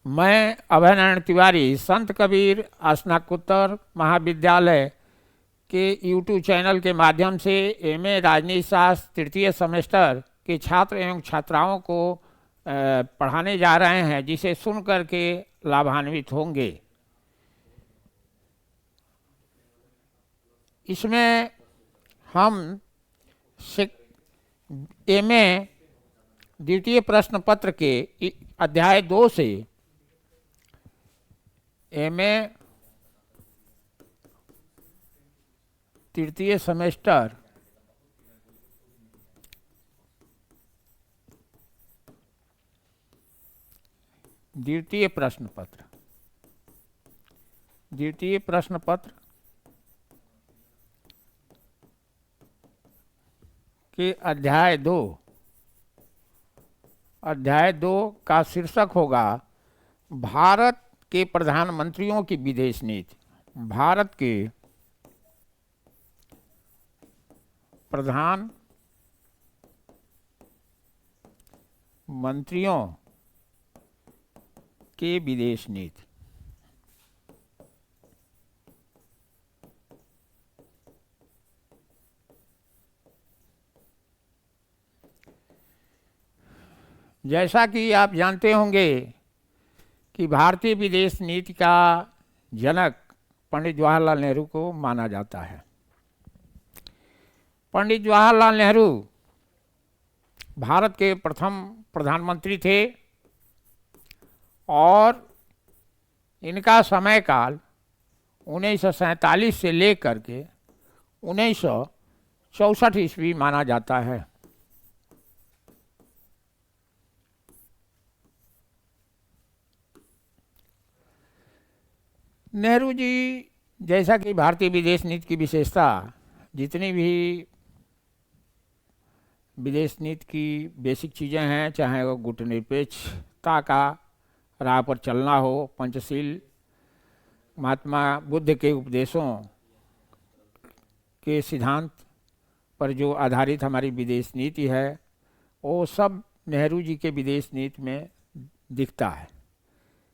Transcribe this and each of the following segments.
मैं अभय नारायण तिवारी संत कबीर स्नातकोत्तर महाविद्यालय के यूट्यूब चैनल के माध्यम से एमए राजनीति शास्त्र तृतीय सेमेस्टर के छात्र एवं छात्राओं को पढ़ाने जा रहे हैं, जिसे सुन करके लाभान्वित होंगे। इसमें हम एमए द्वितीय प्रश्न पत्र के अध्याय 2 से एमए तृतीय सेमेस्टर द्वितीय प्रश्न पत्र के अध्याय 2 का शीर्षक होगा भारत के प्रधानमंत्रियों की विदेश नीति। भारत के प्रधानमंत्रियों के विदेश नीति। जैसा कि आप जानते होंगे कि भारतीय विदेश नीति का जनक पंडित जवाहरलाल नेहरू को माना जाता है। पंडित जवाहरलाल नेहरू भारत के प्रथम प्रधानमंत्री थे और इनका समयकाल 1947 से लेकर के 1964 ईस्वी माना जाता है। नेहरू जी, जैसा कि भारतीय विदेश नीति की विशेषता, जितनी भी विदेश नीति की बेसिक चीज़ें हैं, चाहे वो गुटनिरपेक्षता का राह पर चलना हो, पंचशील महात्मा बुद्ध के उपदेशों के सिद्धांत पर जो आधारित हमारी विदेश नीति है, वो सब नेहरू जी के विदेश नीति में दिखता है।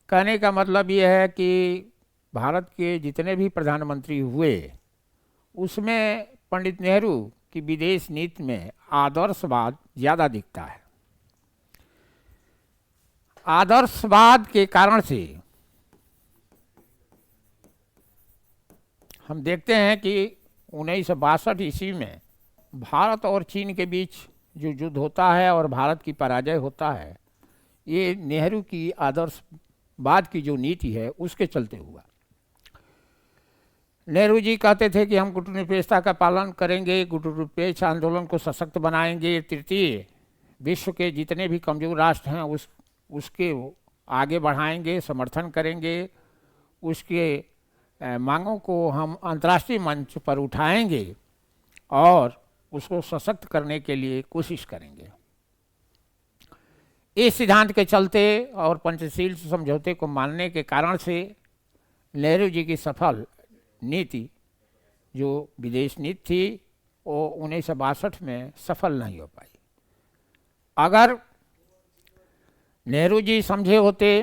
कहने का मतलब ये है कि भारत के जितने भी प्रधानमंत्री हुए, उसमें पंडित नेहरू की विदेश नीति में आदर्शवाद ज़्यादा दिखता है। आदर्शवाद के कारण से हम देखते हैं कि 1962 ईस्वी में भारत और चीन के बीच जो युद्ध होता है और भारत की पराजय होता है, ये नेहरू की आदर्शवाद की जो नीति है उसके चलते हुआ। नेहरू जी कहते थे कि हम गुटनिरपेक्षता का पालन करेंगे, गुटनिरपेक्ष आंदोलन को सशक्त बनाएंगे, तृतीय विश्व के जितने भी कमजोर राष्ट्र हैं उसके आगे बढ़ाएंगे, समर्थन करेंगे, उसके मांगों को हम अंतर्राष्ट्रीय मंच पर उठाएंगे और उसको सशक्त करने के लिए कोशिश करेंगे। इस सिद्धांत के चलते और पंचशील समझौते को मानने के कारण से नेहरू जी की सफल नीति, जो विदेश नीति थी, वो 1962 में सफल नहीं हो पाई। अगर नेहरू जी समझे होते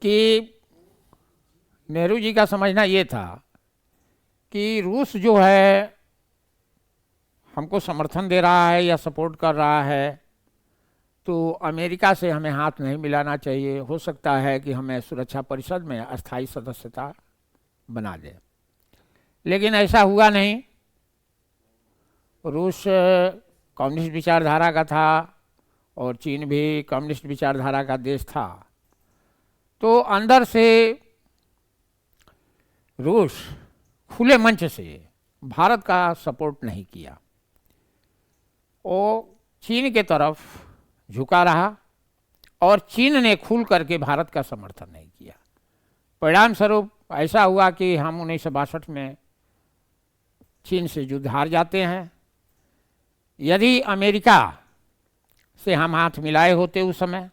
कि नेहरू जी का समझना ये था कि रूस जो है हमको समर्थन दे रहा है या सपोर्ट कर रहा है, तो अमेरिका से हमें हाथ नहीं मिलाना चाहिए। हो सकता है कि हमें सुरक्षा परिषद में अस्थायी सदस्यता बना दे, लेकिन ऐसा हुआ नहीं। रूस कम्युनिस्ट विचारधारा का था और चीन भी कम्युनिस्ट विचारधारा का देश था, तो अंदर से रूस खुले मंच से भारत का सपोर्ट नहीं किया, वो चीन के तरफ झुका रहा और चीन ने खुल करके भारत का समर्थन नहीं किया। परिणाम स्वरूप ऐसा हुआ कि हम 1962 में चीन से युद्ध हार जाते हैं। यदि अमेरिका से हम हाथ मिलाए होते उस समय,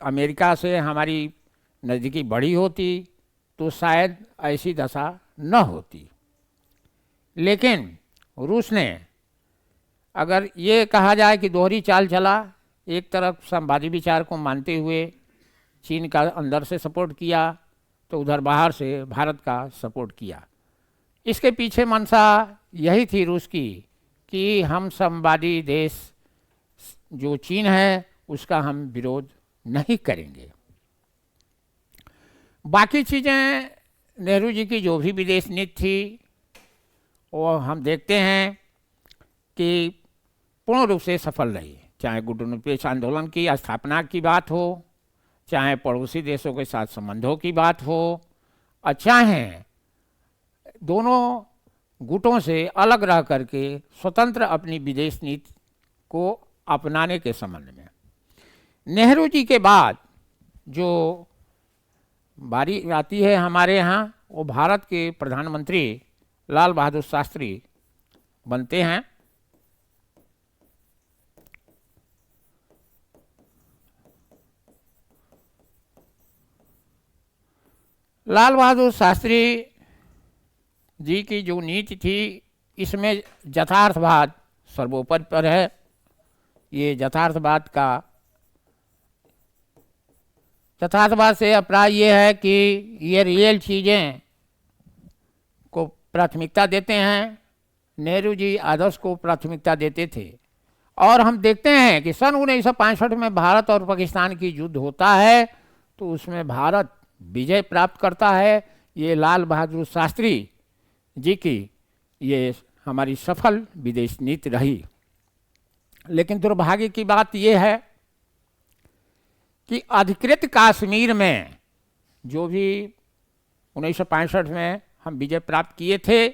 अमेरिका से हमारी नज़दीकी बढ़ी होती, तो शायद ऐसी दशा न होती। लेकिन रूस ने, अगर ये कहा जाए कि दोहरी चाल चला एक तरफ संवादी विचार को मानते हुए चीन का अंदर से सपोर्ट किया, तो उधर बाहर से भारत का सपोर्ट किया। इसके पीछे मंशा यही थी रूस की कि हम संवादी देश जो चीन है उसका हम विरोध नहीं करेंगे। बाकी चीज़ें नेहरू जी की जो भी विदेश नीति थी वो हम देखते हैं कि पूर्ण रूप से सफल रही। चाहे गुटनिरपेक्ष आंदोलन की स्थापना की बात हो, चाहे पड़ोसी देशों के साथ संबंधों की बात हो, और चाहे दोनों गुटों से अलग रह करके स्वतंत्र अपनी विदेश नीति को अपनाने के संबंध में। नेहरू जी के बाद जो बारी आती है हमारे यहाँ, वो भारत के प्रधानमंत्री लाल बहादुर शास्त्री बनते हैं। लाल बहादुर शास्त्री जी की जो नीति थी इसमें यथार्थवाद सर्वोपरि पर है। ये यथार्थवाद से अभिप्राय ये है कि ये रियल चीज़ें को प्राथमिकता देते हैं। नेहरू जी आदर्श को प्राथमिकता देते थे। और हम देखते हैं कि सन 1965 में भारत और पाकिस्तान की युद्ध होता है तो उसमें भारत विजय प्राप्त करता है। ये लाल बहादुर शास्त्री जी की ये हमारी सफल विदेश नीति रही। लेकिन दुर्भाग्य की बात यह है कि अधिकृत कश्मीर में जो भी 1965 में हम विजय प्राप्त किए थे,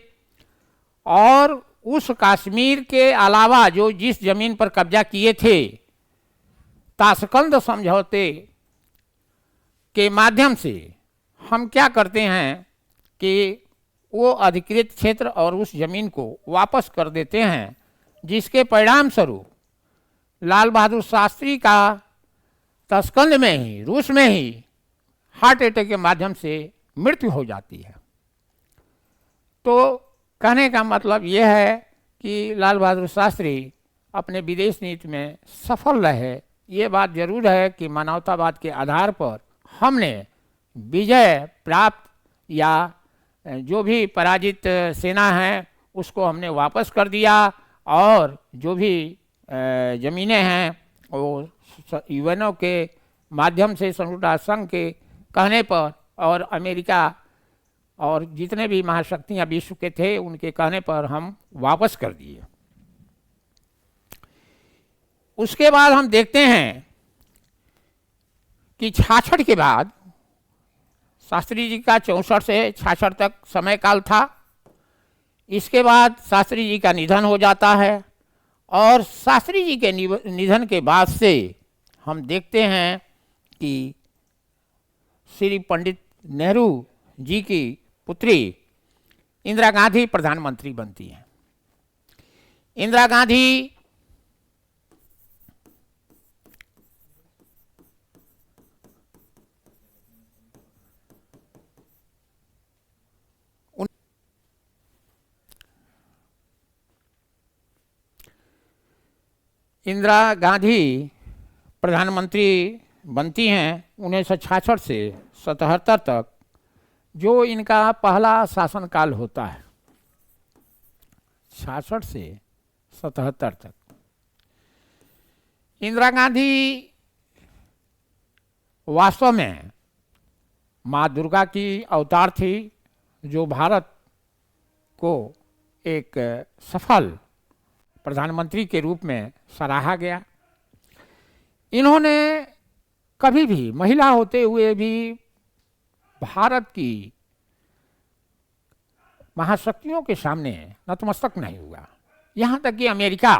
और उस कश्मीर के अलावा जो जिस जमीन पर कब्जा किए थे, ताशकंद समझौते के माध्यम से हम क्या करते हैं कि वो अधिकृत क्षेत्र और उस जमीन को वापस कर देते हैं, जिसके परिणाम स्वरूप लाल बहादुर शास्त्री का ताशकंद में ही, रूस में ही हार्ट अटैक के माध्यम से मृत्यु हो जाती है। तो कहने का मतलब यह है कि लाल बहादुर शास्त्री अपने विदेश नीति में सफल रहे। ये बात जरूर है कि मानवतावाद के आधार पर हमने विजय प्राप्त, या जो भी पराजित सेना है उसको हमने वापस कर दिया, और जो भी ज़मीनें हैं वो यूएनओ के माध्यम से, संयुक्त राष्ट्र संघ के कहने पर, और अमेरिका और जितने भी महाशक्तियां विश्व के थे उनके कहने पर हम वापस कर दिए। उसके बाद हम देखते हैं कि 66 के बाद, शास्त्री जी का 64 से 66 तक समय काल था। इसके बाद शास्त्री जी का निधन हो जाता है, और शास्त्री जी के निधन के बाद से हम देखते हैं कि श्री पंडित नेहरू जी की पुत्री इंदिरा गांधी प्रधानमंत्री बनती हैं। इंदिरा गांधी प्रधानमंत्री बनती हैं 1966 से 77 तक, जो इनका पहला शासनकाल होता है। 66 से 77 तक इंदिरा गांधी वास्तव में माँ दुर्गा की अवतार थी, जो भारत को एक सफल प्रधानमंत्री के रूप में सराहा गया। इन्होंने कभी भी महिला होते हुए भी भारत की महाशक्तियों के सामने नतमस्तक नहीं हुआ। यहाँ तक कि अमेरिका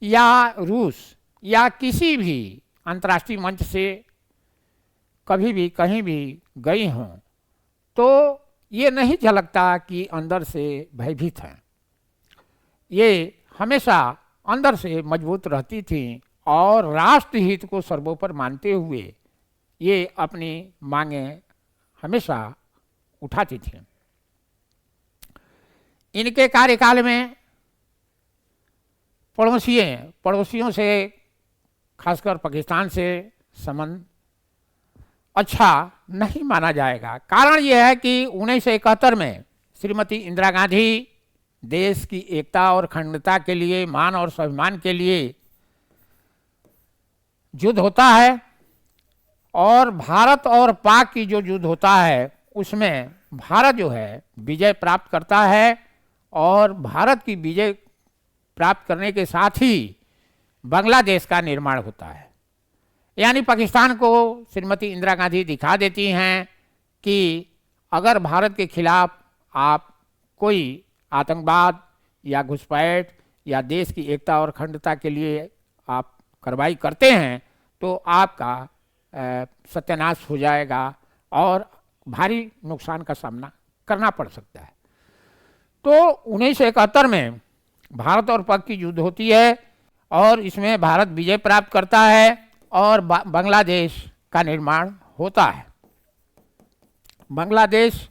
या रूस या किसी भी अंतर्राष्ट्रीय मंच से कभी भी कहीं भी गई हों तो ये नहीं झलकता कि अंदर से भयभीत हैं। ये हमेशा अंदर से मजबूत रहती थी और राष्ट्रहित को सर्वोपरि मानते हुए ये अपनी मांगें हमेशा उठाती थी। इनके कार्यकाल में पड़ोसियों से खासकर पाकिस्तान से संबंध अच्छा नहीं माना जाएगा। कारण यह है कि 1971 में श्रीमती इंदिरा गांधी देश की एकता और अखंडता के लिए, मान और स्वाभिमान के लिए युद्ध होता है, और भारत और पाक की जो युद्ध होता है उसमें भारत जो है विजय प्राप्त करता है, और भारत की विजय प्राप्त करने के साथ ही बांग्लादेश का निर्माण होता है। यानी पाकिस्तान को श्रीमती इंदिरा गांधी दिखा देती हैं कि अगर भारत के खिलाफ आप कोई आतंकवाद या घुसपैठ या देश की एकता और अखंडता के लिए आप कार्रवाई करते हैं तो आपका सत्यानाश हो जाएगा और भारी नुकसान का सामना करना पड़ सकता है। तो 1971 में भारत और पाक की युद्ध होती है, और इसमें भारत विजय प्राप्त करता है और बांग्लादेश का निर्माण होता है। बांग्लादेश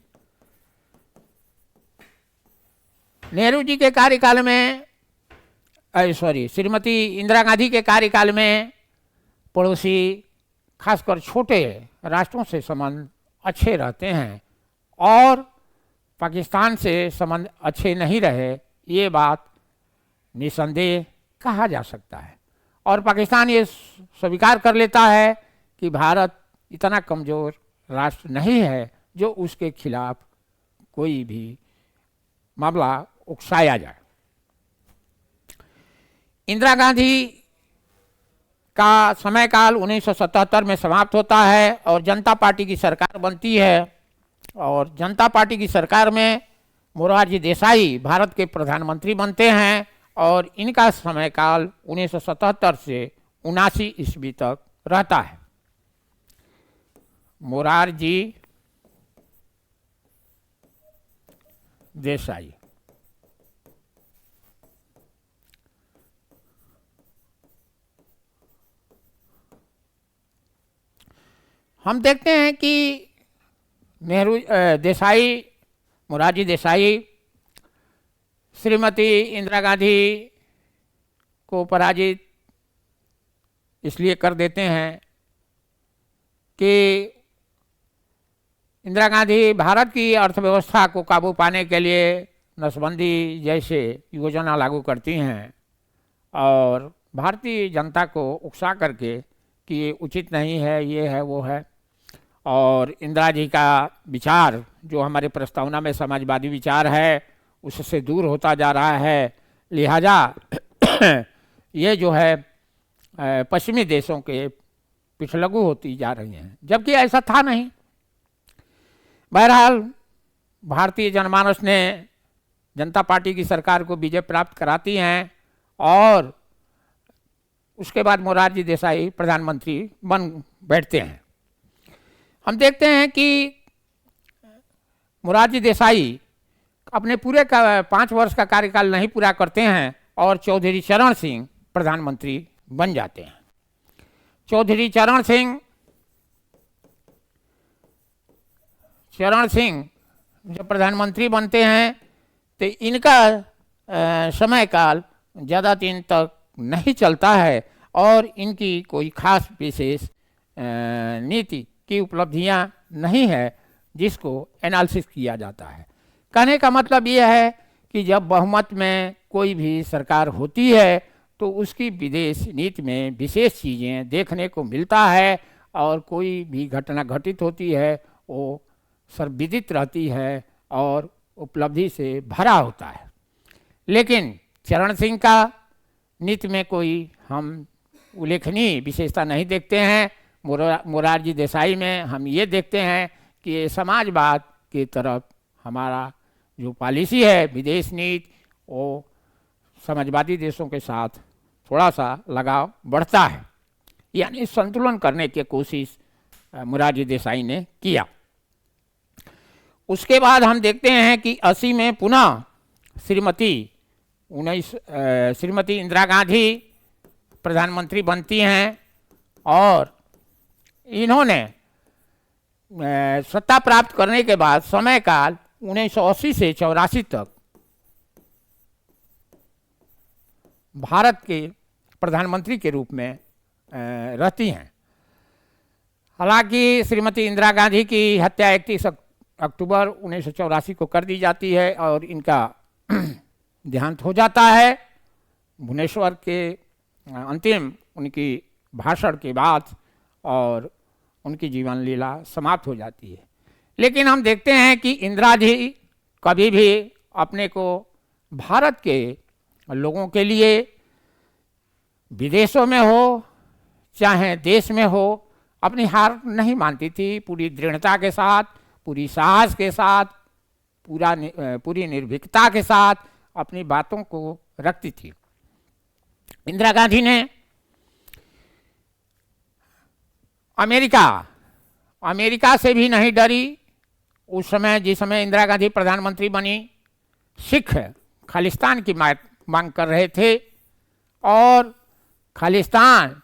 नेहरू जी के कार्यकाल में, श्रीमती इंदिरा गांधी के कार्यकाल में पड़ोसी खासकर छोटे राष्ट्रों से संबंध अच्छे रहते हैं, और पाकिस्तान से संबंध अच्छे नहीं रहे, ये बात निसंदेह कहा जा सकता है। और पाकिस्तान ये स्वीकार कर लेता है कि भारत इतना कमज़ोर राष्ट्र नहीं है जो उसके खिलाफ कोई भी मामला उकसाया जाए। इंदिरा गांधी का समयकाल 1977 में समाप्त होता है और जनता पार्टी की सरकार बनती है, और जनता पार्टी की सरकार में मोरारजी देसाई भारत के प्रधानमंत्री बनते हैं, और इनका समयकाल 1977 से 79 ईस्वी तक रहता है। मोरारजी देसाई हम देखते हैं कि मोरारजी देसाई श्रीमती इंदिरा गांधी को पराजित इसलिए कर देते हैं कि इंदिरा गांधी भारत की अर्थव्यवस्था को काबू पाने के लिए नसबंदी जैसे योजना लागू करती हैं, और भारतीय जनता को उकसा करके कि ये उचित नहीं है, ये है, वो है। और इंदिरा जी का विचार जो हमारे प्रस्तावना में समाजवादी विचार है उससे दूर होता जा रहा है, लिहाजा ये जो है पश्चिमी देशों के पिछलगू होती जा रही हैं, जबकि ऐसा था नहीं। बहरहाल भारतीय जनमानस ने जनता पार्टी की सरकार को विजय प्राप्त कराती हैं, और उसके बाद मोरारजी देसाई प्रधानमंत्री बन बैठते हैं। हम देखते हैं कि मोरारजी देसाई अपने पूरे 5 वर्ष का कार्यकाल नहीं पूरा करते हैं और चौधरी चरण सिंह प्रधानमंत्री बन जाते हैं। चौधरी चरण सिंह जब प्रधानमंत्री बनते हैं तो इनका समयकाल ज़्यादा दिन तक नहीं चलता है, और इनकी कोई खास विशेष नीति की उपलब्धियां नहीं है जिसको एनालिसिस किया जाता है। कहने का मतलब ये है कि जब बहुमत में कोई भी सरकार होती है तो उसकी विदेश नीति में विशेष चीज़ें देखने को मिलता है, और कोई भी घटना घटित होती है वो सर्वविदित रहती है और उपलब्धि से भरा होता है। लेकिन चरण सिंह का नीति में कोई हम उल्लेखनीय विशेषता नहीं देखते हैं। मोरारजी देसाई में हम ये देखते हैं कि समाजवाद की तरफ हमारा जो पॉलिसी है, विदेश नीति, वो समाजवादी देशों के साथ थोड़ा सा लगाव बढ़ता है, यानी संतुलन करने की कोशिश मोरारजी देसाई ने किया। उसके बाद हम देखते हैं कि 80 में पुनः श्रीमती इंदिरा गांधी प्रधानमंत्री बनती हैं, और इन्होंने सत्ता प्राप्त करने के बाद समयकाल 1980 से 84 तक भारत के प्रधानमंत्री के रूप में रहती हैं। हालांकि श्रीमती इंदिरा गांधी की हत्या 31 अक्टूबर 1984 को कर दी जाती है और इनका देहांत हो जाता है भुवनेश्वर के अंतिम उनकी भाषण के बाद, और उनकी जीवन लीला समाप्त हो जाती है। लेकिन हम देखते हैं कि इंदिरा जी कभी भी अपने को भारत के लोगों के लिए विदेशों में हो चाहे देश में हो अपनी हार नहीं मानती थी। पूरी दृढ़ता के साथ, पूरी साहस के साथ, पूरी निर्भीकता के साथ अपनी बातों को रखती थी। इंदिरा गांधी ने अमेरिका से भी नहीं डरी। उस समय, जिस समय इंदिरा गांधी प्रधानमंत्री बनी, सिख खालिस्तान की मांग कर रहे थे और खालिस्तान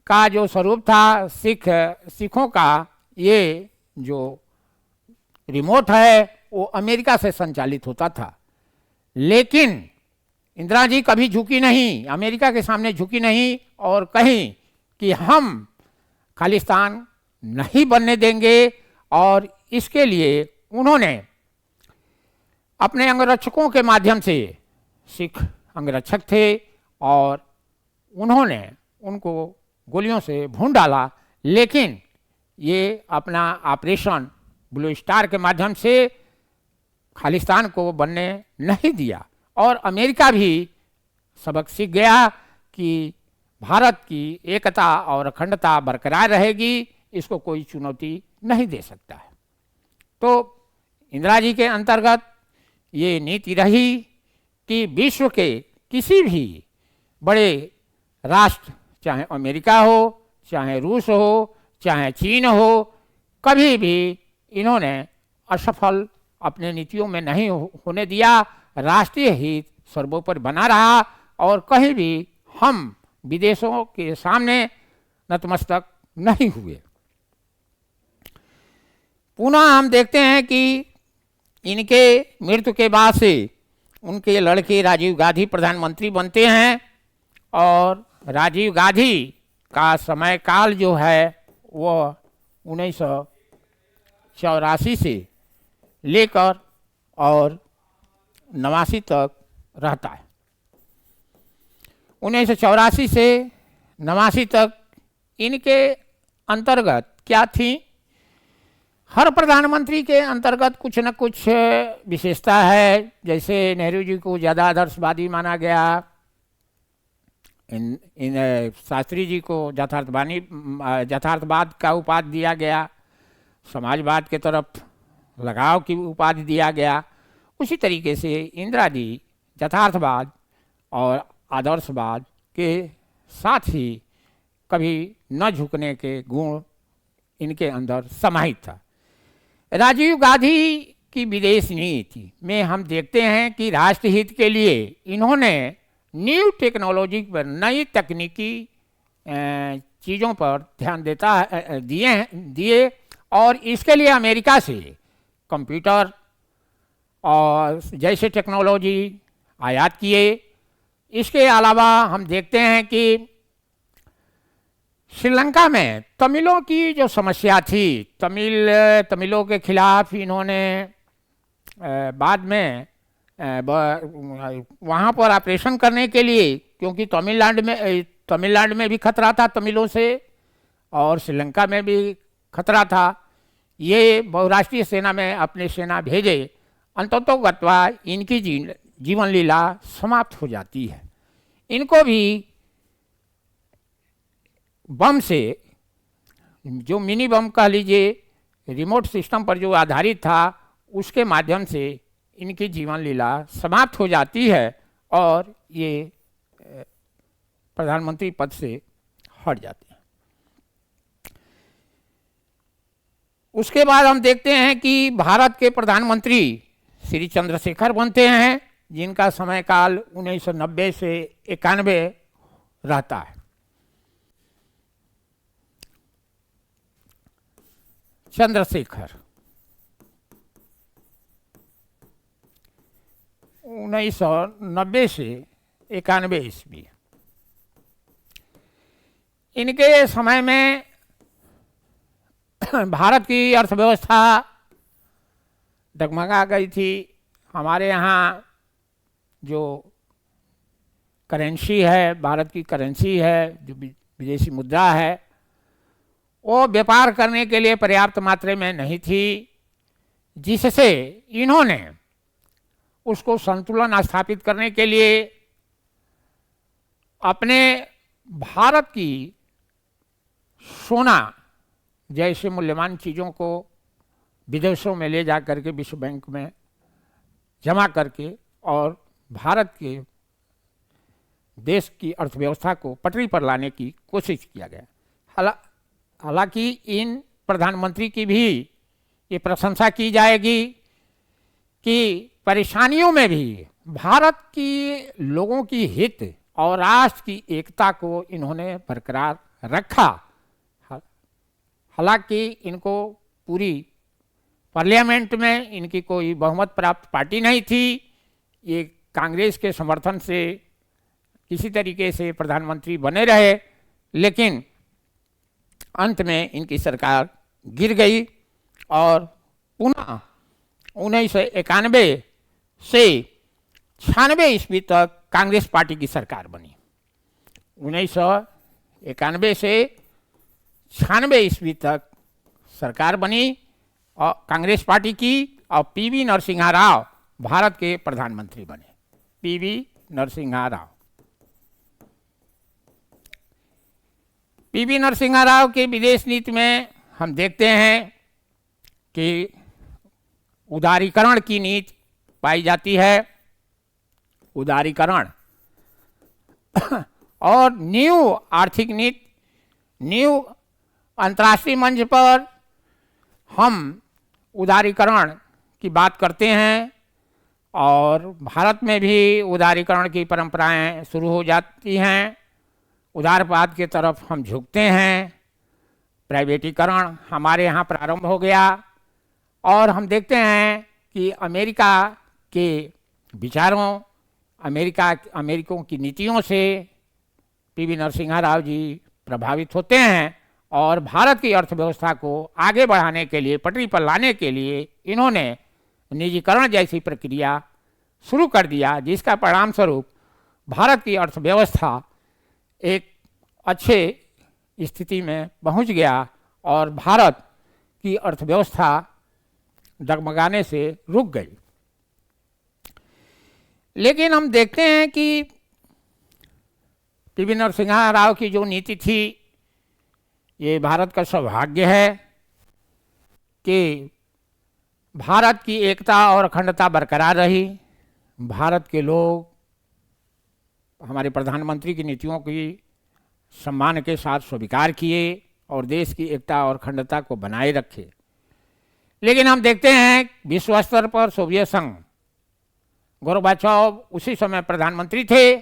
का जो स्वरूप था, सिखों का ये जो रिमोट है वो अमेरिका से संचालित होता था। लेकिन इंदिरा जी कभी झुकी नहीं, अमेरिका के सामने झुकी नहीं और कहीं कि हम खालिस्तान नहीं बनने देंगे। और इसके लिए उन्होंने अपने अंगरक्षकों के माध्यम से, सिख अंगरक्षक थे, और उन्होंने उनको गोलियों से भून डाला। लेकिन ये अपना ऑपरेशन ब्लू स्टार के माध्यम से खालिस्तान को बनने नहीं दिया। और अमेरिका भी सबक सीख गया कि भारत की एकता और अखंडता बरकरार रहेगी, इसको कोई चुनौती नहीं दे सकता है। तो इंदिरा जी के अंतर्गत ये नीति रही कि विश्व के किसी भी बड़े राष्ट्र, चाहे अमेरिका हो, चाहे रूस हो, चाहे चीन हो, कभी भी इन्होंने असफल अपने नीतियों में नहीं होने दिया। राष्ट्रीय हित सर्वोपरि बना रहा और कहीं भी हम विदेशों के सामने नतमस्तक नहीं हुए। पुनः हम देखते हैं कि इनके मृत्यु के बाद से उनके लड़के राजीव गांधी प्रधानमंत्री बनते हैं और राजीव गांधी का समय काल जो है वह 1984 से लेकर और 89 तक रहता है। 1984 से 89 तक इनके अंतर्गत क्या थी? हर प्रधानमंत्री के अंतर्गत कुछ न कुछ विशेषता है। जैसे नेहरू जी को ज़्यादा आदर्शवादी माना गया, इन शास्त्री जी को यथार्थवाद का उपाधि दिया गया, समाजवाद के तरफ लगाव की उपाधि दिया गया। उसी तरीके से इंदिरा जी यथार्थवाद और आदर्शवाद के साथ ही कभी न झुकने के गुण इनके अंदर समाहित था। राजीव गांधी की विदेश नीति में हम देखते हैं कि राष्ट्रहित के लिए इन्होंने न्यू टेक्नोलॉजी पर, नई तकनीकी चीज़ों पर ध्यान दिए और इसके लिए अमेरिका से कंप्यूटर और जैसे टेक्नोलॉजी आयात किए। इसके अलावा हम देखते हैं कि श्रीलंका में तमिलों की जो समस्या थी, तमिलों के खिलाफ इन्होंने बाद में वहाँ पर ऑपरेशन करने के लिए, क्योंकि तमिलनाडु में भी खतरा था तमिलों से और श्रीलंका में भी खतरा था, ये बहुराष्ट्रीय सेना में अपने सेना भेजे। अंततोगत्वा इनकी जीवन लीला समाप्त हो जाती है। इनको भी बम से, जो मिनी बम कह लीजिए, रिमोट सिस्टम पर जो आधारित था, उसके माध्यम से इनकी जीवन लीला समाप्त हो जाती है और ये प्रधानमंत्री पद से हट जाते हैं। उसके बाद हम देखते हैं कि भारत के प्रधानमंत्री श्री चंद्रशेखर बनते हैं, जिनका समय काल 1990 से 91 रहता है। चंद्रशेखर 1990 से 91 ईस्वी। इनके समय में भारत की अर्थव्यवस्था डगमगा गई थी। हमारे यहाँ जो करेंसी है, भारत की करेंसी है, जो विदेशी मुद्रा है, वो व्यापार करने के लिए पर्याप्त मात्रा में नहीं थी, जिससे इन्होंने उसको संतुलन स्थापित करने के लिए अपने भारत की सोना जैसे मूल्यवान चीज़ों को विदेशों में ले जा करके विश्व बैंक में जमा करके और भारत के देश की अर्थव्यवस्था को पटरी पर लाने की कोशिश किया गया। हालांकि इन प्रधानमंत्री की भी ये प्रशंसा की जाएगी कि परेशानियों में भी भारत की लोगों की हित और राष्ट्र की एकता को इन्होंने बरकरार रखा। हालांकि इनको पूरी पार्लियामेंट में इनकी कोई बहुमत प्राप्त पार्टी नहीं थी, ये कांग्रेस के समर्थन से किसी तरीके से प्रधानमंत्री बने रहे, लेकिन अंत में इनकी सरकार गिर गई और पुनः 1991 से 96 ईस्वी तक कांग्रेस पार्टी की सरकार बनी। 1991 से 96 ईस्वी तक सरकार बनी और कांग्रेस पार्टी की, और पीवी नरसिम्हा राव भारत के प्रधानमंत्री बने। पीवी नरसिम्हा राव, पीवी नरसिम्हा राव के विदेश नीति में हम देखते हैं कि उदारीकरण की नीति पाई जाती है। उदारीकरण और न्यू आर्थिक नीति, न्यू अंतर्राष्ट्रीय मंच पर हम उदारीकरण की बात करते हैं और भारत में भी उदारीकरण की परंपराएं शुरू हो जाती हैं। उदारवाद के तरफ हम झुकते हैं, प्राइवेटीकरण हमारे यहाँ प्रारंभ हो गया और हम देखते हैं कि अमेरिका के विचारों, अमेरिकों की नीतियों से पीवी नरसिम्हा राव जी प्रभावित होते हैं और भारत की अर्थव्यवस्था को आगे बढ़ाने के लिए, पटरी पर लाने के लिए इन्होंने निजीकरण जैसी प्रक्रिया शुरू कर दिया, जिसका परिणाम स्वरूप भारत की अर्थव्यवस्था एक अच्छे स्थिति में पहुंच गया और भारत की अर्थव्यवस्था डगमगाने से रुक गई। लेकिन हम देखते हैं कि पीवी नरसिम्हा राव की जो नीति थी, ये भारत का सौभाग्य है कि भारत की एकता और अखंडता बरकरार रही। भारत के लोग हमारे प्रधानमंत्री की नीतियों की सम्मान के साथ स्वीकार किए और देश की एकता और अखंडता को बनाए रखे। लेकिन हम देखते हैं विश्व स्तर पर सोवियत संघ, गोर्बाचोव उसी समय प्रधानमंत्री थे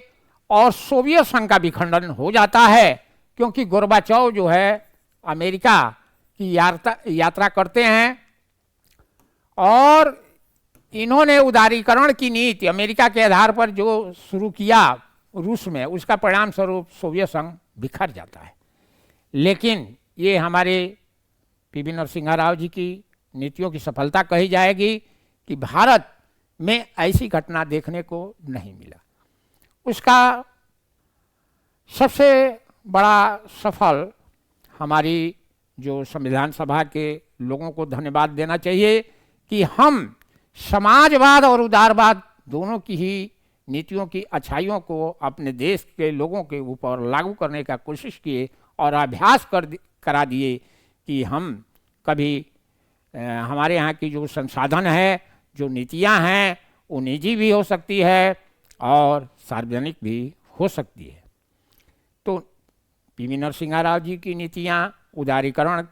और सोवियत संघ का विखंडन हो जाता है, क्योंकि गोर्बाचोव जो है अमेरिका की यात्रा करते हैं और इन्होंने उदारीकरण की नीति अमेरिका के आधार पर जो शुरू किया रूस में, उसका परिणाम स्वरूप सोवियत संघ बिखर जाता है। लेकिन ये हमारे पीवी नरसिम्हा राव जी की नीतियों की सफलता कही जाएगी कि भारत में ऐसी घटना देखने को नहीं मिला। उसका सबसे बड़ा सफल हमारी जो संविधान सभा के लोगों को धन्यवाद देना चाहिए कि हम समाजवाद और उदारवाद दोनों की ही नीतियों की अच्छाइयों को अपने देश के लोगों के ऊपर लागू करने का कोशिश किए और अभ्यास करा दिए कि हम कभी हमारे यहाँ की जो संसाधन है, जो नीतियाँ हैं, वो निजी भी हो सकती है और सार्वजनिक भी हो सकती है। तो पीवी नरसिम्हा राव जी की नीतियाँ उदारीकरण,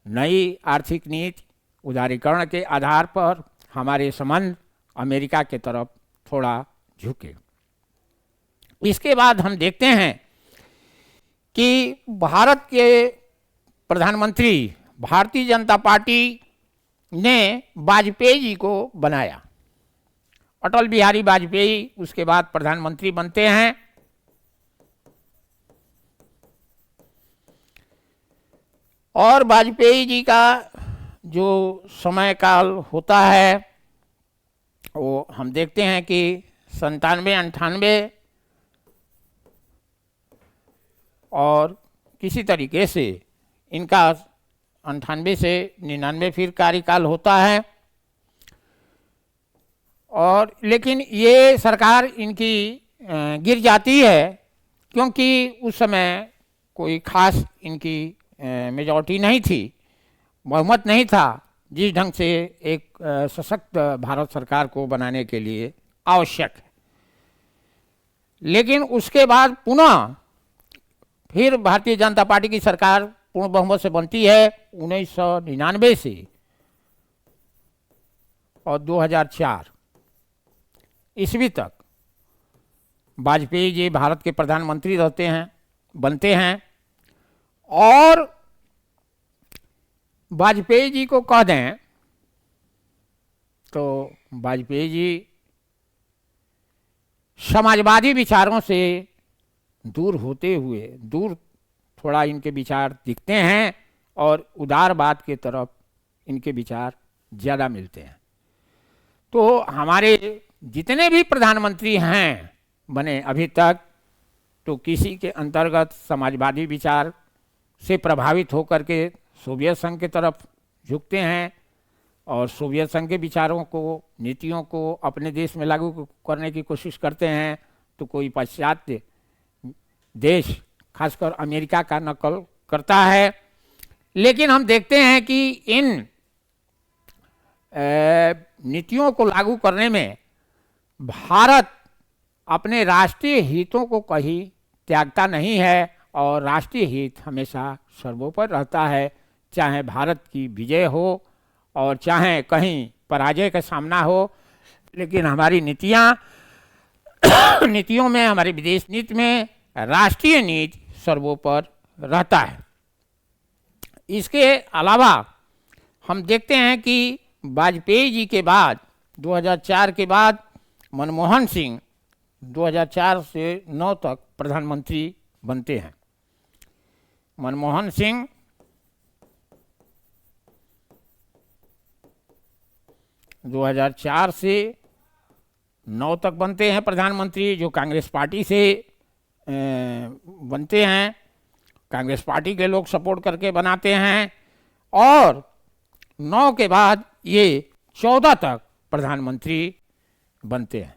नई आर्थिक नीति, उदारीकरण के आधार पर हमारे संबंध अमेरिका के तरफ थोड़ा झुके। इसके बाद हम देखते हैं कि भारत के प्रधानमंत्री भारतीय जनता पार्टी ने वाजपेयी जी को बनाया। अटल बिहारी वाजपेयी उसके बाद प्रधानमंत्री बनते हैं और वाजपेयी जी का जो समय काल होता है वो हम देखते हैं कि 97-98 और किसी तरीके से इनका 98 से 99 फिर कार्यकाल होता है। और लेकिन ये सरकार इनकी गिर जाती है क्योंकि उस समय कोई खास इनकी मेजॉरिटी नहीं थी, बहुमत नहीं था जिस ढंग से एक सशक्त भारत सरकार को बनाने के लिए आवश्यक है। लेकिन उसके बाद पुनः फिर भारतीय जनता पार्टी की सरकार पूर्ण बहुमत से बनती है 1999 से, और 2004 ईस्वी तक वाजपेयी जी भारत के प्रधानमंत्री बनते हैं। और वाजपेयी जी को कह दें तो वाजपेयी जी समाजवादी विचारों से दूर होते हुए थोड़ा इनके विचार दिखते हैं और उदारवाद के तरफ इनके विचार ज़्यादा मिलते हैं। तो हमारे जितने भी प्रधानमंत्री हैं बने अभी तक, तो किसी के अंतर्गत समाजवादी विचार से प्रभावित होकर के सोवियत संघ की तरफ झुकते हैं और सोवियत संघ के विचारों को, नीतियों को अपने देश में लागू करने की कोशिश करते हैं। तो कोई पाश्चात्य देश खासकर अमेरिका का नकल करता है। लेकिन हम देखते हैं कि इन नीतियों को लागू करने में भारत अपने राष्ट्रीय हितों को कहीं त्यागता नहीं है और राष्ट्रीय हित हमेशा सर्वोपरि रहता है, चाहे भारत की विजय हो और चाहे कहीं पराजय का सामना हो। लेकिन हमारी नीतियों में, हमारी विदेश नीति में राष्ट्रीय नीति सर्वोपरि रहता है। इसके अलावा हम देखते हैं कि वाजपेयी जी के बाद 2004 के बाद मनमोहन सिंह 2004 से 9 तक प्रधानमंत्री बनते हैं। मनमोहन सिंह दो 2004 से 9 तक बनते हैं प्रधानमंत्री, जो कांग्रेस पार्टी से बनते हैं। कांग्रेस पार्टी के लोग सपोर्ट करके बनाते हैं और 9 के बाद ये 14 तक प्रधानमंत्री बनते हैं।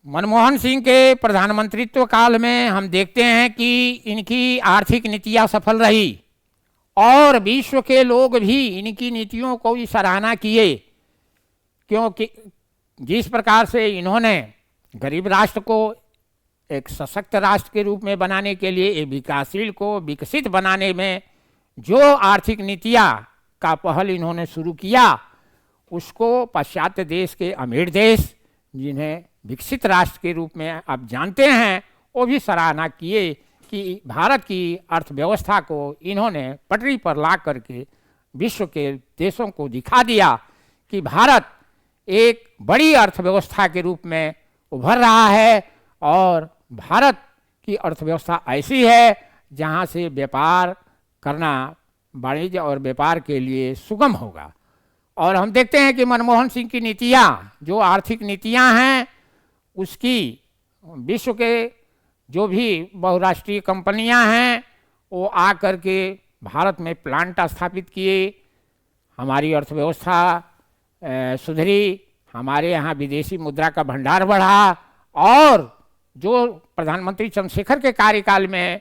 मनमोहन सिंह के प्रधानमंत्रित्व काल में हम देखते हैं कि इनकी आर्थिक नीतियां सफल रही और विश्व के लोग भी इनकी नीतियों को ही सराहना किए, क्योंकि जिस प्रकार से इन्होंने गरीब राष्ट्र को एक सशक्त राष्ट्र के रूप में बनाने के लिए, एक विकासशील को विकसित बनाने में जो आर्थिक नीतियां का पहल इन्होंने शुरू किया, उसको पाश्चात्य देश के अमीर देश जिन्हें विकसित राष्ट्र के रूप में आप जानते हैं, वो भी सराहना किए कि भारत की अर्थव्यवस्था को इन्होंने पटरी पर ला करके विश्व के देशों को दिखा दिया कि भारत एक बड़ी अर्थव्यवस्था के रूप में उभर रहा है और भारत की अर्थव्यवस्था ऐसी है जहां से व्यापार करना, वाणिज्य और व्यापार के लिए सुगम होगा। और हम देखते हैं कि मनमोहन सिंह की नीतियाँ, जो आर्थिक नीतियाँ हैं, उसकी विश्व के जो भी बहुराष्ट्रीय कंपनियां हैं वो आ करके भारत में प्लांट स्थापित किए, हमारी अर्थव्यवस्था सुधरी, हमारे यहाँ विदेशी मुद्रा का भंडार बढ़ा और जो प्रधानमंत्री चंद्रशेखर के कार्यकाल में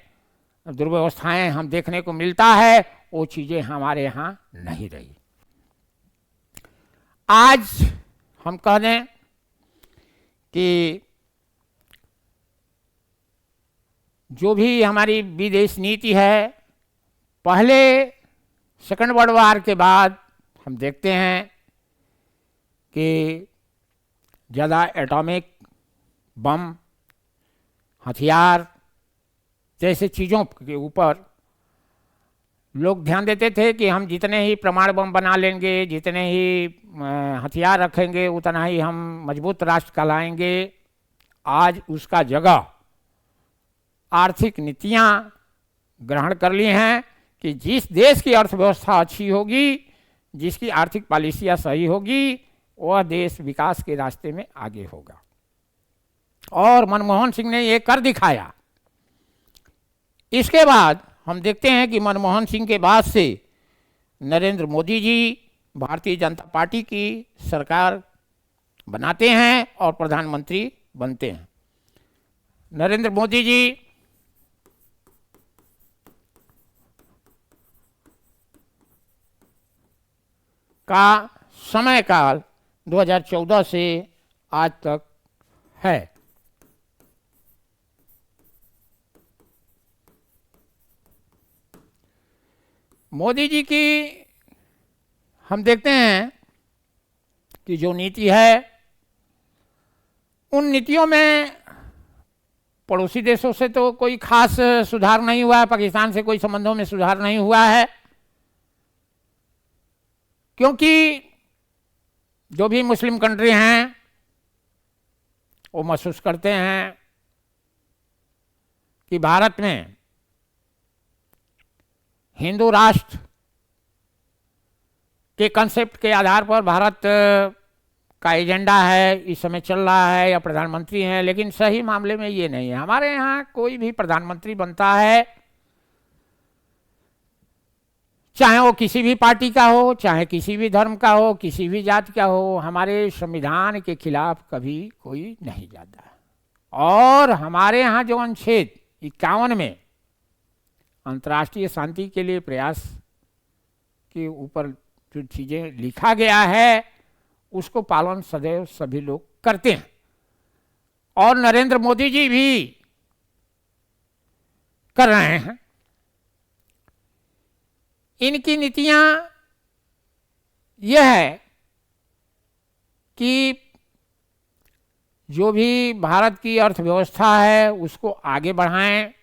दुर्व्यवस्थाएं हम देखने को मिलता है, वो चीज़ें हमारे यहाँ नहीं रही। आज हम कह दें कि जो भी हमारी विदेश नीति है, पहले सेकंड वर्ल्ड वार के बाद हम देखते हैं कि ज़्यादा एटॉमिक बम, हथियार जैसे चीज़ों के ऊपर लोग ध्यान देते थे कि हम जितने ही परमाणु बम बना लेंगे, जितने ही हथियार रखेंगे, उतना ही हम मजबूत राष्ट्र कहलाएंगे। आज उसका जगह आर्थिक नीतियाँ ग्रहण कर ली हैं कि जिस देश की अर्थव्यवस्था अच्छी होगी, जिसकी आर्थिक पॉलिसियाँ सही होगी, वह देश विकास के रास्ते में आगे होगा। और मनमोहन सिंह ने ये कर दिखाया। इसके बाद हम देखते हैं कि मनमोहन सिंह के बाद से नरेंद्र मोदी जी भारतीय जनता पार्टी की सरकार बनाते हैं और प्रधानमंत्री बनते हैं। नरेंद्र मोदी जी का समयकाल 2014 से आज तक है। मोदी जी की हम देखते हैं कि जो नीति है, उन नीतियों में पड़ोसी देशों से तो कोई खास सुधार नहीं हुआ है, पाकिस्तान से कोई संबंधों में सुधार नहीं हुआ है, क्योंकि जो भी मुस्लिम कंट्री हैं वो महसूस करते हैं कि भारत में हिंदू राष्ट्र के कंसेप्ट के आधार पर भारत का एजेंडा है, इस समय चल रहा है या प्रधानमंत्री हैं, लेकिन सही मामले में ये नहीं है। हमारे यहाँ कोई भी प्रधानमंत्री बनता है, चाहे वो किसी भी पार्टी का हो, चाहे किसी भी धर्म का हो, किसी भी जाति का हो, हमारे संविधान के खिलाफ कभी कोई नहीं जाता। और हमारे यहाँ जो अनुच्छेद 51 में अंतर्राष्ट्रीय शांति के लिए प्रयास के ऊपर जो चीज़ें लिखा गया है, उसको पालन सदैव सभी लोग करते हैं। और नरेंद्र मोदी जी भी कर रहे हैं। इनकी नीतियां यह है कि जो भी भारत की अर्थव्यवस्था है उसको आगे बढ़ाएं,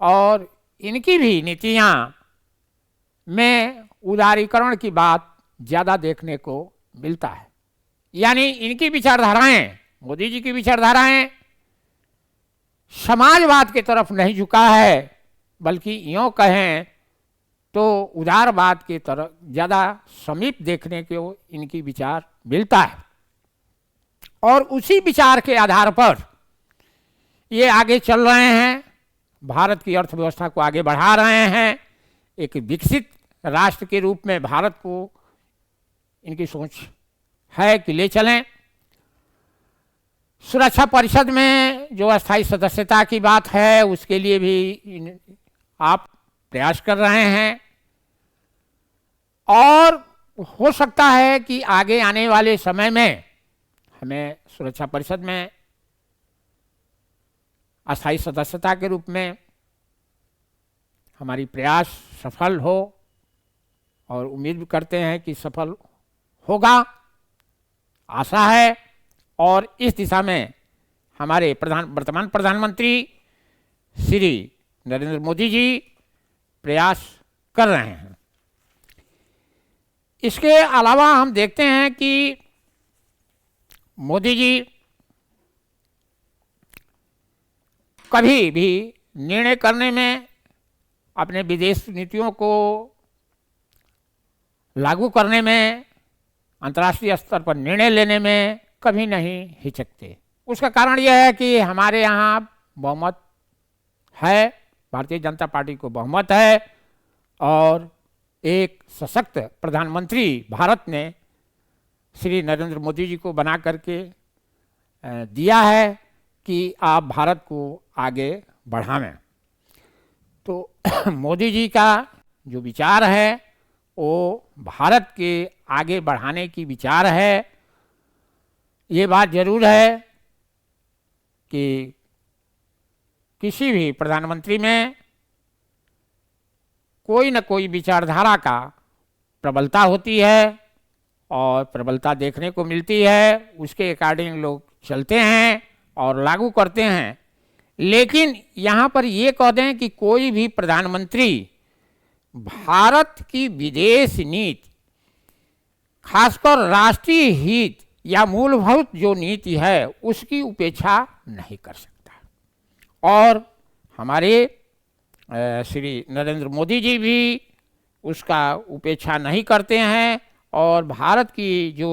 और इनकी भी नीतियां में उदारीकरण की बात ज़्यादा देखने को मिलता है। यानी इनकी विचारधाराएं, मोदी जी की विचारधाराएं समाजवाद की तरफ नहीं झुका है, बल्कि यूँ कहें तो उदारवाद की तरफ ज़्यादा समीप देखने को इनकी विचार मिलता है। और उसी विचार के आधार पर ये आगे चल रहे हैं, भारत की अर्थव्यवस्था को आगे बढ़ा रहे हैं। एक विकसित राष्ट्र के रूप में भारत को इनकी सोच है कि ले चलें। सुरक्षा परिषद में जो अस्थायी सदस्यता की बात है, उसके लिए भी आप प्रयास कर रहे हैं, और हो सकता है कि आगे आने वाले समय में हमें सुरक्षा परिषद में अस्थायी सदस्यता के रूप में हमारी प्रयास सफल हो, और उम्मीद भी करते हैं कि सफल होगा, आशा है। और इस दिशा में हमारे वर्तमान प्रधानमंत्री श्री नरेंद्र मोदी जी प्रयास कर रहे हैं। इसके अलावा हम देखते हैं कि मोदी जी कभी भी निर्णय करने में, अपने विदेश नीतियों को लागू करने में, अंतर्राष्ट्रीय स्तर पर निर्णय लेने में कभी नहीं हिचकते। उसका कारण यह है कि हमारे यहाँ बहुमत है, भारतीय जनता पार्टी को बहुमत है, और एक सशक्त प्रधानमंत्री भारत ने श्री नरेंद्र मोदी जी को बना करके दिया है कि आप भारत को आगे बढ़ावें। तो मोदी जी का जो विचार है वो भारत के आगे बढ़ाने की विचार है। ये बात जरूर है कि किसी भी प्रधानमंत्री में कोई न कोई विचारधारा का प्रबलता होती है, और प्रबलता देखने को मिलती है, उसके अकॉर्डिंग लोग चलते हैं और लागू करते हैं। लेकिन यहाँ पर ये कह दें कि कोई भी प्रधानमंत्री भारत की विदेश नीति, खासकर राष्ट्रीय हित या मूलभूत जो नीति है, उसकी उपेक्षा नहीं कर सकता। और हमारे श्री नरेंद्र मोदी जी भी उसका उपेक्षा नहीं करते हैं और भारत की जो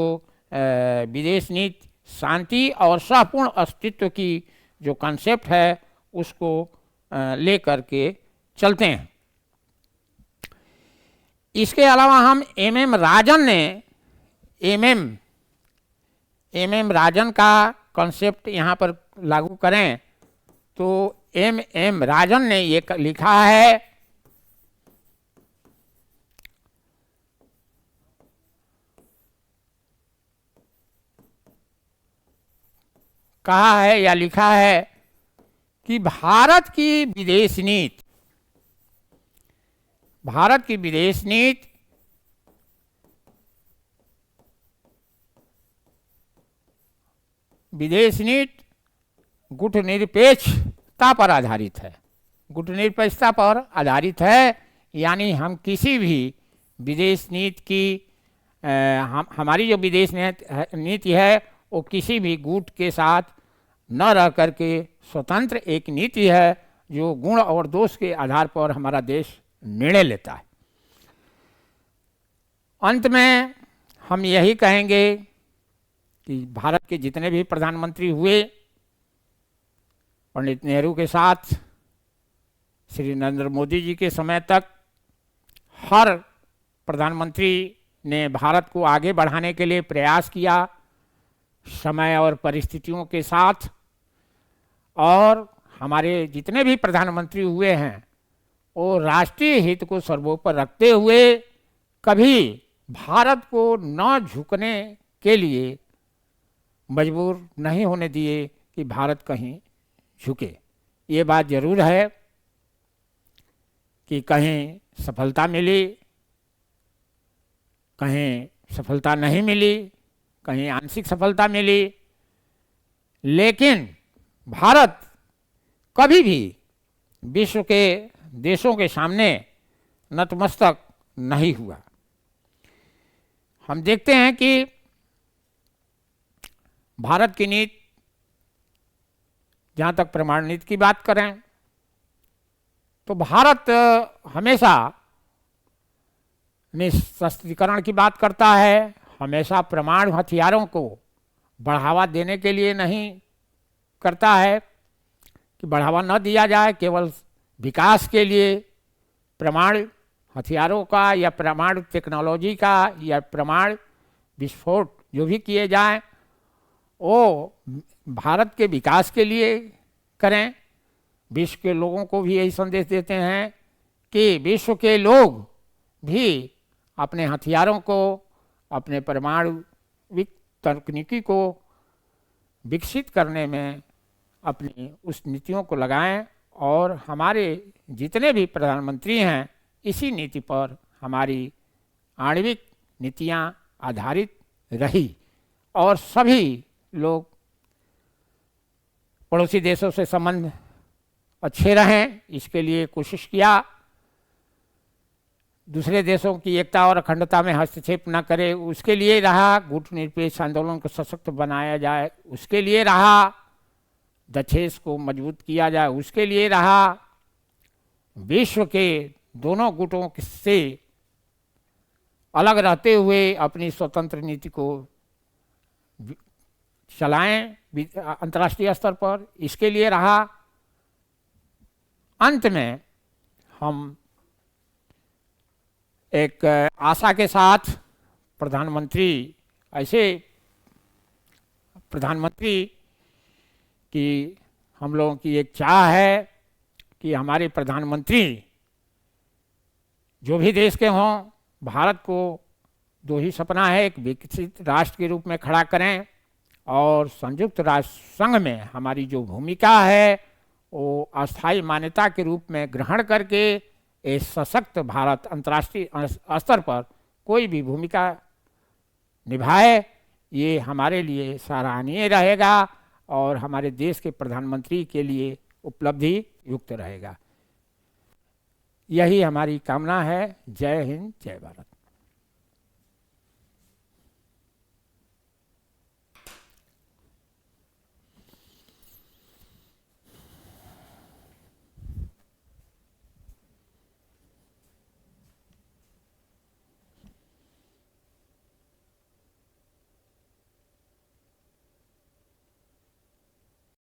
विदेश नीति शांति और सहपूर्ण अस्तित्व की जो कॉन्सेप्ट है उसको लेकर के चलते हैं। इसके अलावा हम एम एम राजन का कॉन्सेप्ट यहाँ पर लागू करें तो एम राजन ने ये लिखा है, कहा है या लिखा है कि भारत की विदेश नीति गुटनिरपेक्षता पर आधारित है। गुटनिरपेक्षता पर आधारित है, यानी हम किसी भी विदेश नीति की हमारी जो विदेश नीति है वो किसी भी गुट के साथ न रह करके स्वतंत्र एक नीति है जो गुण और दोष के आधार पर हमारा देश निर्णय लेता है। अंत में हम यही कहेंगे कि भारत के जितने भी प्रधानमंत्री हुए, पंडित नेहरू के साथ श्री नरेंद्र मोदी जी के समय तक हर प्रधानमंत्री ने भारत को आगे बढ़ाने के लिए प्रयास किया, समय और परिस्थितियों के साथ। और हमारे जितने भी प्रधानमंत्री हुए हैं वो राष्ट्रीय हित को सर्वोपरि रखते हुए कभी भारत को न झुकने के लिए मजबूर नहीं होने दिए कि भारत कहीं झुके। ये बात जरूर है कि कहीं सफलता मिली, कहीं सफलता नहीं मिली, कहीं आंशिक सफलता मिली, लेकिन भारत कभी भी विश्व के देशों के सामने नतमस्तक नहीं हुआ। हम देखते हैं कि भारत की नीति, जहाँ तक परमाणु नीति की बात करें तो भारत हमेशा निशस्त्रीकरण की बात करता है, हमेशा परमाणु हथियारों को बढ़ावा देने के लिए नहीं करता है कि बढ़ावा न दिया जाए, केवल विकास के लिए परमाणु हथियारों का या परमाणु टेक्नोलॉजी का या परमाणु विस्फोट जो भी किए जाएं वो भारत के विकास के लिए करें। विश्व के लोगों को भी यही संदेश देते हैं कि विश्व के लोग भी अपने हथियारों को, अपने परमाणु तकनीकी को विकसित करने में अपनी उस नीतियों को लगाएं। और हमारे जितने भी प्रधानमंत्री हैं इसी नीति पर हमारी आणविक नीतियां आधारित रही और सभी लोग पड़ोसी देशों से संबंध अच्छे रहें, इसके लिए कोशिश किया। दूसरे देशों की एकता और अखंडता में हस्तक्षेप न करे उसके लिए रहा, गुटनिरपेक्ष आंदोलन को सशक्त बनाया जाए उसके लिए रहा, दक्षेश को मजबूत किया जाए उसके लिए रहा, विश्व के दोनों गुटों से अलग रहते हुए अपनी स्वतंत्र नीति को चलाएं अंतर्राष्ट्रीय स्तर पर, इसके लिए रहा। अंत में हम एक आशा के साथ ऐसे प्रधानमंत्री की हम लोगों की एक चाह है कि हमारे प्रधानमंत्री जो भी देश के हों, भारत को दो ही सपना है, एक विकसित राष्ट्र के रूप में खड़ा करें और संयुक्त राष्ट्र संघ में हमारी जो भूमिका है वो अस्थायी मान्यता के रूप में ग्रहण करके एक सशक्त भारत अंतर्राष्ट्रीय स्तर पर कोई भी भूमिका निभाए, ये हमारे लिए सराहनीय रहेगा और हमारे देश के प्रधानमंत्री के लिए उपलब्धि युक्त रहेगा। यही हमारी कामना है। जय हिंद, जय भारत।